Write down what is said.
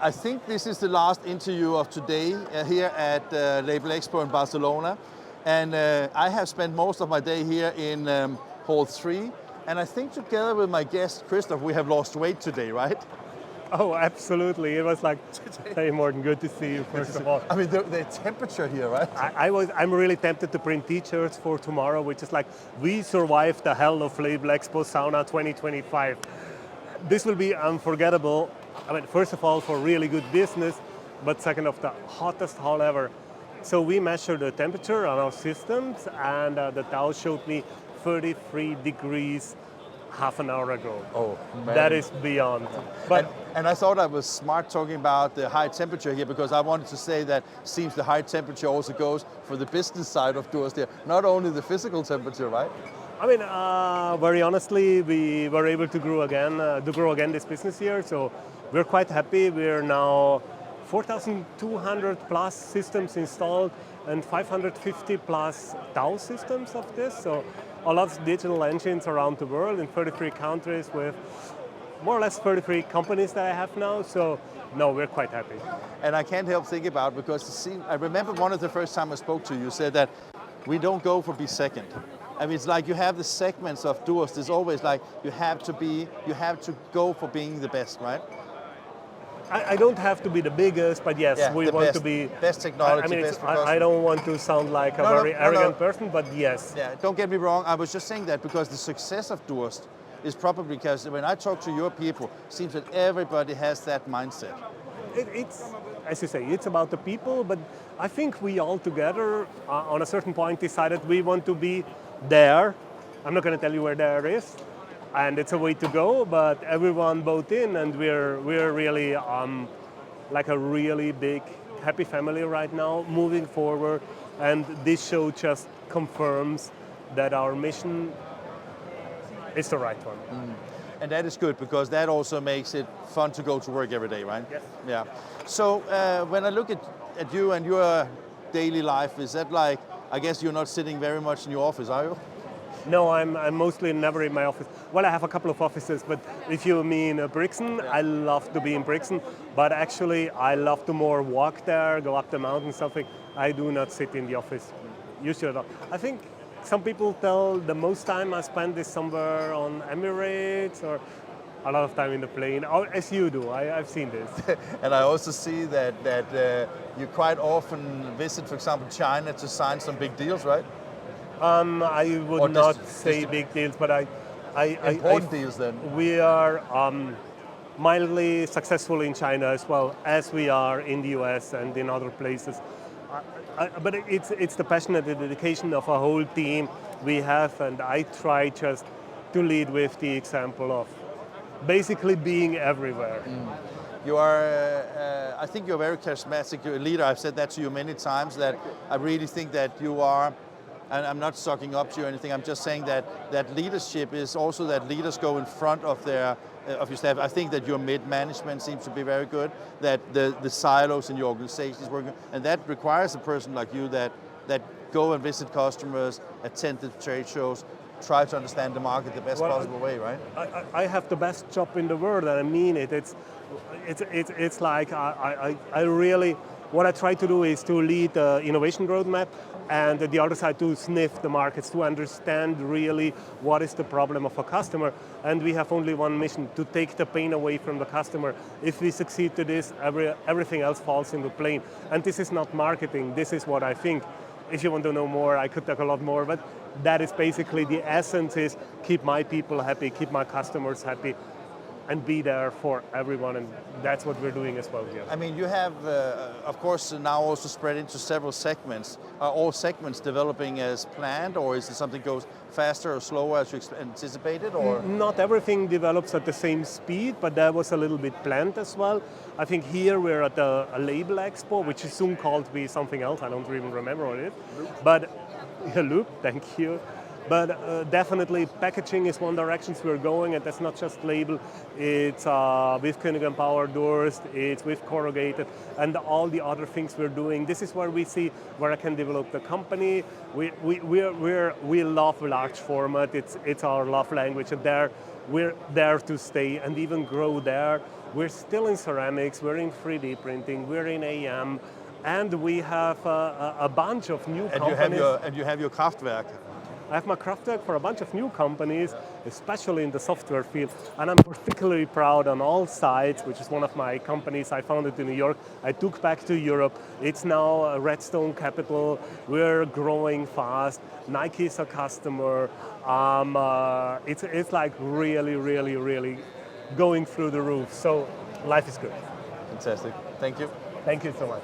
I think this is the last interview of today here at LabelExpo in Barcelona. And I have spent most of my day here in Hall 3. And I think together with my guest, Christoph, we have lost weight today, right? Oh, absolutely. It was like, hey Morten, good to see you first of all. I mean, the temperature here, right? I'm really tempted to print t-shirts for tomorrow, which is like, we survived the hell of LabelExpo Sauna 2025. This will be unforgettable. I mean, first of all, for really good business, but second of the hottest hall ever. So we measured the temperature on our systems, and the Dow showed me 33 degrees half an hour ago. Oh, man. That is beyond. But and I thought I was smart talking about the high temperature here, because I wanted to say that it seems the high temperature also goes for the business side of Durst here, not only the physical temperature, right? I mean, very honestly, we were able to grow again this business year, so we're quite happy. We're now 4,200 plus systems installed and 550 plus Dow systems of this. So a lot of digital engines around the world in 33 countries with more or less 33 companies that I have now. So no, we're quite happy. And I can't help thinking about, because I remember one of the first time I spoke to you said that we don't go for be second. I mean, it's like you have the segments of Durst. It's always like you have to go for being the best, right? I don't have to be the biggest, but yes, we want to be best technology. I mean, best I don't want to sound like a very arrogant person, but yes. Yeah, don't get me wrong. I was just saying that because the success of Durst is probably because when I talk to your people, it seems that everybody has that mindset. It's, as you say, it's about the people, but I think we all together, on a certain point, decided we want to be there. I'm not going to tell you where there is, and it's a way to go, but everyone bought in, and we're really like a really big, happy family right now, moving forward, and this show just confirms that our mission is the right one. And that is good, because that also makes it fun to go to work every day, right? Yes. Yeah. So when I look at you and your daily life, is that like, I guess you're not sitting very much in your office, are you? No, I'm mostly never in my office. Well, I have a couple of offices, but if you mean Brixen, I love to be in Brixen, but actually I love to more walk there, go up the mountain, something. I do not sit in the office, usually at all. I think some people tell the most time I spend is somewhere on Emirates, or a lot of time in the plane, as you do. I've seen this. And I also see that you quite often visit, for example, China to sign some big deals, right? I would not say big deals, but important deals then. We are mildly successful in China as well as we are in the US and in other places. But it's the passion and the dedication of a whole team we have, and I try just to lead with the example of basically being everywhere. You are, I think you're a very charismatic leader. I've said that to you many times, that I really think that you are, and I'm not sucking up to you or anything, I'm just saying that leadership is also that leaders go in front of your staff. I think that your mid-management seems to be very good, that the silos in your organization is working, and that requires a person like you that go and visit customers, attend the trade shows, try to understand the market the best possible way, right? I have the best job in the world, and I mean it. It's like I really, what I try to do is to lead the innovation roadmap, and the other side to sniff the markets, to understand really what is the problem of a customer. And we have only one mission, to take the pain away from the customer. If we succeed to this, everything else falls into place. And this is not marketing, this is what I think. If you want to know more, I could talk a lot more, but that is basically the essence, is keep my people happy, keep my customers happy, and be there for everyone, and that's what we're doing as well here. I mean, you have, of course, now also spread into several segments. Are all segments developing as planned, or is it something goes faster or slower as you anticipated? Or not everything develops at the same speed, but that was a little bit planned as well. I think here we're at a LabelExpo, which is soon called to be something else. I don't even remember what it is. But Loop, thank you. But definitely packaging is one direction we're going, and that's not just label. It's with Koenig & Bauer, Durst, it's with corrugated, and all the other things we're doing. This is where we see where I can develop the company. We love large format. It's our love language, and we're there to stay and even grow there. We're still in ceramics. We're in 3D printing. We're in AM, and we have a bunch of new companies. You have your Kraftwerk. I have my Kraftwerk for a bunch of new companies, especially in the software field. And I'm particularly proud on all sides, which is one of my companies I founded in New York. I took back to Europe. It's now a Redstone Capital. We're growing fast. Nike is a customer. It's like really, really, really going through the roof. So life is good. Fantastic. Thank you. Thank you so much.